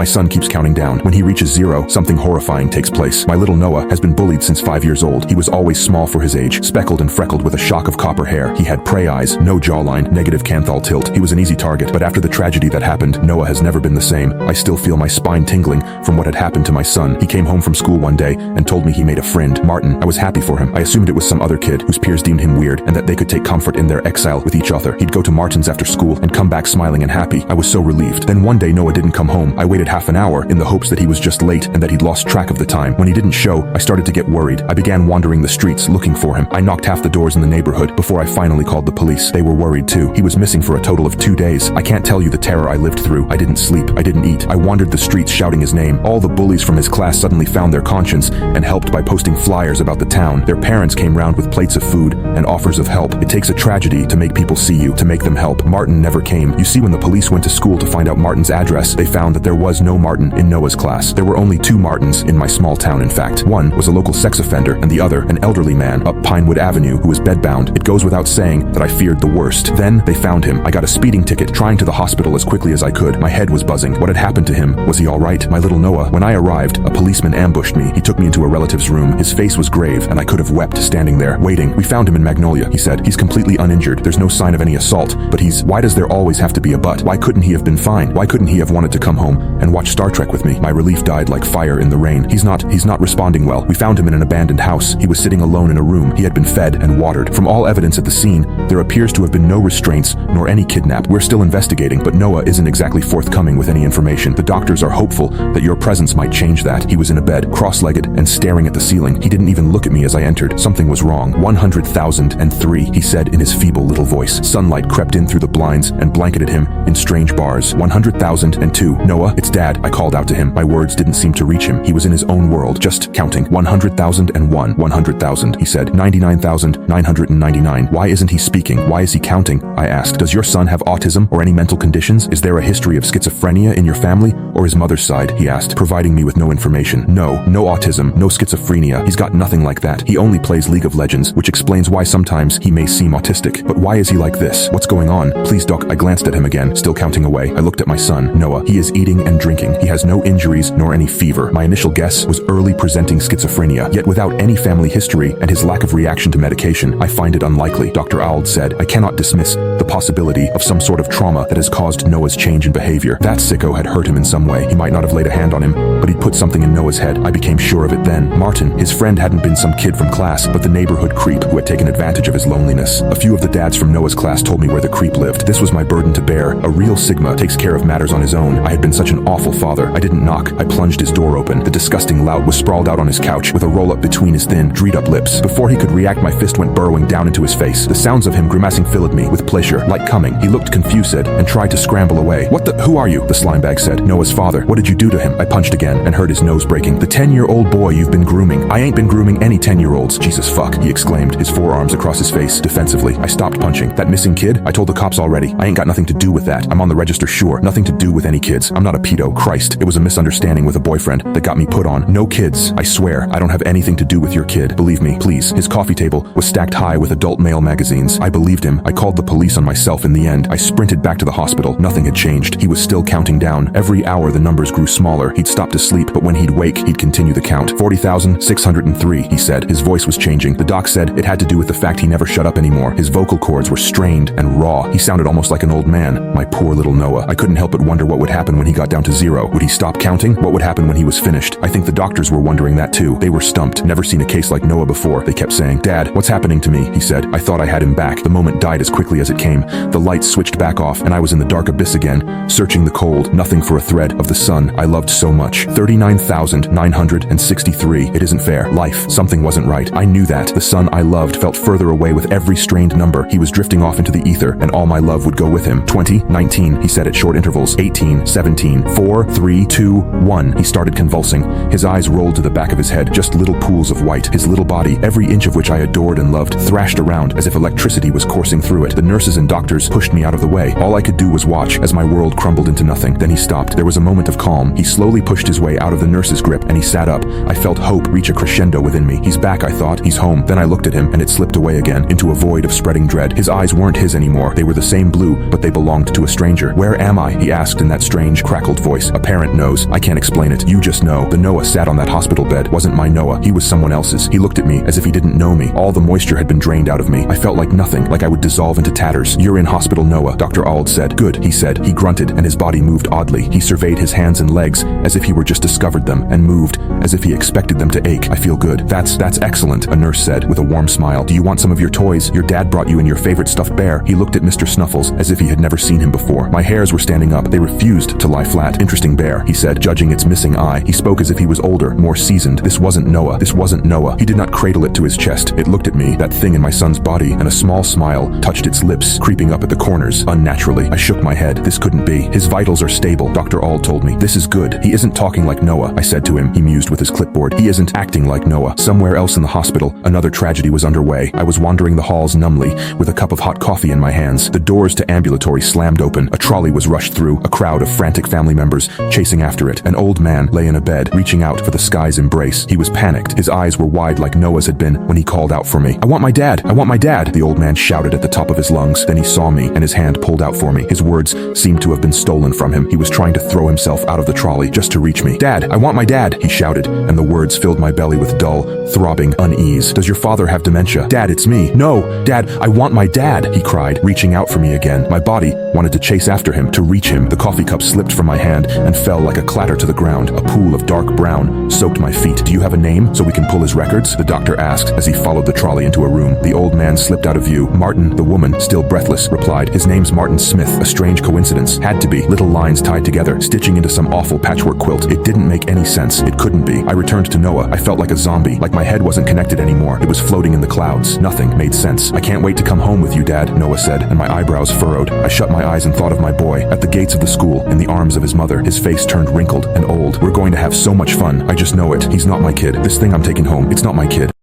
My son keeps counting down. When he reaches 0, something horrifying takes place. My little Noah has been bullied since 5 years old. He was always small for his age, speckled and freckled with a shock of copper hair. He had prey eyes, no jawline, negative canthal tilt. He was an easy target, but after the tragedy that happened, Noah has never been the same. I still feel my spine tingling from what had happened to my son. He came home from school one day and told me he made a friend, Martin. I was happy for him. I assumed it was some other kid whose peers deemed him weird and that they could take comfort in their exile with each other. He'd go to Martin's after school and come back smiling and happy. I was so relieved. Then one day Noah didn't come home. I waited half an hour in the hopes that he was just late and that he'd lost track of the time. When he didn't show, I started to get worried. I began wandering the streets looking for him. I knocked half the doors in the neighborhood before I finally called the police. They were worried too. He was missing for a total of 2 days. I can't tell you the terror I lived through. I didn't sleep. I didn't eat. I wandered the streets shouting his name. All the bullies from his class suddenly found their conscience and helped by posting flyers about the town. Their parents came round with plates of food and offers of help. It takes a tragedy to make people see you, to make them help. Martin never came. You see, when the police went to school to find out Martin's address, they found that there was no Martin in Noah's class. There were only 2 Martins in my small town, in fact. One was a local sex offender and the other an elderly man up Pinewood Avenue who was bedbound. It goes without saying that I feared the worst. Then they found him. I got a speeding ticket, trying to the hospital as quickly as I could. My head was buzzing. What had happened to him? Was he all right? My little Noah. When I arrived, a policeman ambushed me. He took me into a relative's room. His face was grave and I could have wept standing there, waiting. We found him in Magnolia, he said. He's completely uninjured. There's no sign of any assault, but why does there always have to be a but? Why couldn't he have been fine? Why couldn't he have wanted to come home and watch Star Trek with me? My relief died like fire in the rain. He's not responding well. We found him in an abandoned house. He was sitting alone in a room. He had been fed and watered. From all evidence at the scene, there appears to have been no restraints nor any kidnap. We're still investigating, but Noah isn't exactly forthcoming with any information. The doctors are hopeful that your presence might change that. He was in a bed, cross-legged and staring at the ceiling. He didn't even look at me as I entered. Something was wrong. 100,003, he said in his feeble little voice. Sunlight crept in through the blinds and blanketed him in strange bars. 100,002. Noah, it's Dad. I called out to him. My words didn't seem to reach him. He was in his own world, just counting. 100,001. 100,000, he said. 99,999. Why isn't he speaking? Why is he counting? I asked. Does your son have autism or any mental conditions? Is there a history of schizophrenia in your family or his mother's side? He asked, providing me with no information. No autism, no schizophrenia. He's got nothing like that. He only plays League of Legends, which explains why sometimes he may seem autistic. But why is he like this? What's going on? Please, Doc. I glanced at him again, still counting away. I looked at my son, Noah. He is eating and drinking. He has no injuries nor any fever. My initial guess was early presenting schizophrenia, yet without any family history and his lack of reaction to medication, I find it unlikely. Dr. Auld said, I cannot dismiss the possibility of some sort of trauma that has caused Noah's change in behavior. That sicko had hurt him in some way. He might not have laid a hand on him, but he'd put something in Noah's head. I became sure of it then. Martin, his friend, hadn't been some kid from class, but the neighborhood creep who had taken advantage of his loneliness. A few of the dads from Noah's class told me where the creep lived. This was my burden to bear. A real Sigma takes care of matters on his own. I had been such an awful father. I didn't knock. I plunged his door open. The disgusting lout was sprawled out on his couch with a roll-up between his thin, dreed-up lips. Before he could react, my fist went burrowing down into his face. The sounds of him grimacing filled me with pleasure, like coming. He looked confused and tried to scramble away. Who are you? The slimebag said. Noah's father. What did you do to him? I punched again and heard his nose breaking. The 10-year-old boy you've been grooming. I ain't been grooming any 10-year-olds. Jesus fuck, he exclaimed, his forearms across his face, defensively. I stopped punching. That missing kid? I told the cops already. I ain't got nothing to do with that. I'm on the register, sure. Nothing to do with any kids. I'm not a pedo. Christ, it was a misunderstanding with a boyfriend that got me put on. No kids. I swear, I don't have anything to do with your kid. Believe me, please. His coffee table was stacked high with adult male magazines. I believed him. I called the police on myself in the end. I sprinted back to the hospital. Nothing had changed. He was still counting down. Every hour the numbers grew smaller. He'd stop to sleep, but when he'd wake, he'd continue the count. 40,603, he said. His voice was changing. The doc said it had to do with the fact he never shut up anymore. His vocal cords were strained and raw. He sounded almost like an old man. My poor little Noah. I couldn't help but wonder what would happen when he got down to 0. Would he stop counting? What would happen when he was finished? I think the doctors were wondering that too. They were stumped. Never seen a case like Noah before. They kept saying, Dad, what's happening to me? He said. I thought I had him back. The moment died as quickly as it came. The lights switched back off and I was in the dark abyss again, searching the cold, nothing for a thread of the sun I loved so much. 39,963. It isn't fair. Life. Something wasn't right. I knew that. The son I loved felt further away with every strained number. He was drifting off into the ether and all my love would go with him. 20, 19, he said at short intervals. 18, 17, 4, 3, 2, 1. He started convulsing. His eyes rolled to the back of his head, just little pools of white. His little body, every inch of which I adored and loved, thrashed around as if electricity was coursing through it. The nurses and doctors pushed me out of the way. All I could do was watch as my world crumbled into nothing. Then he stopped. There was a a moment of calm. He slowly pushed his way out of the nurse's grip and he sat up. I felt hope reach a crescendo within me. He's back, I thought. He's home. Then I looked at him and it slipped away again into a void of spreading dread. His eyes weren't his anymore. They were the same blue, but they belonged to a stranger. Where am I? He asked in that strange, crackled voice. A parent knows. I can't explain it. You just know. The Noah sat on that hospital bed wasn't my Noah. He was someone else's. He looked at me as if he didn't know me. All the moisture had been drained out of me. I felt like nothing, like I would dissolve into tatters. You're in hospital, Noah, Dr. Auld said. Good, he said. He grunted and his body moved oddly. He surveyed his hands and legs as if he were just discovered them and moved as if he expected them to ache. I feel good. That's excellent, a nurse said with a warm smile. Do you want some of your toys? Your dad brought you in your favorite stuffed bear. He looked at Mr. Snuffles as if he had never seen him before. My hairs were standing up. They refused to lie flat. Interesting bear, he said, judging its missing eye. He spoke as if he was older, more seasoned. This wasn't Noah. This wasn't Noah. He did not cradle it to his chest. It looked at me, that thing in my son's body, and a small smile touched its lips, creeping up at the corners, unnaturally. I shook my head. This couldn't be. His vitals are stable, Dr. Auld told me. This is good. He isn't talking like Noah, I said to him. He mused with his clipboard. He isn't acting like Noah. Somewhere else in the hospital, another tragedy was underway. I was wandering the halls numbly, with a cup of hot coffee in my hands. The doors to ambulatory slammed open. A trolley was rushed through, a crowd of frantic family members chasing after it. An old man lay in a bed, reaching out for the sky's embrace. He was panicked. His eyes were wide like Noah's had been when he called out for me. I want my dad! I want my dad! The old man shouted at the top of his lungs. Then he saw me, and his hand pulled out for me. His words seemed to have been stolen from him. He was trying to throw himself out of the trolley just to reach me. Dad! I want my dad! He shouted, and the words filled my belly with dull, throbbing unease. Does your father have dementia? Dad, it's me. No! Dad, I want my dad! He cried, reaching out for me again. My body wanted to chase after him, to reach him. The coffee cup slipped from my hand and fell like a clatter to the ground. A pool of dark brown soaked my feet. Do you have a name so we can pull his records? The doctor asked as he followed the trolley into a room. The old man slipped out of view. Martin, the woman, still breathless, replied. His name's Martin Smith. A strange coincidence. Had to be. Little lines tied together, stitching into some awful patchwork quilt. It didn't make any sense. It couldn't be. I returned to Noah. I felt like a zombie, like my head wasn't connected anymore. It was floating in the clouds. Nothing made sense. I can't wait to come home with you, Dad, Noah said, and my eyebrows furrowed. I shut my eyes and thought of my boy, at the gates of the school, in the arms of his mother. His face turned wrinkled and old. We're going to have so much fun. I just know it. He's not my kid. This thing I'm taking home, it's not my kid.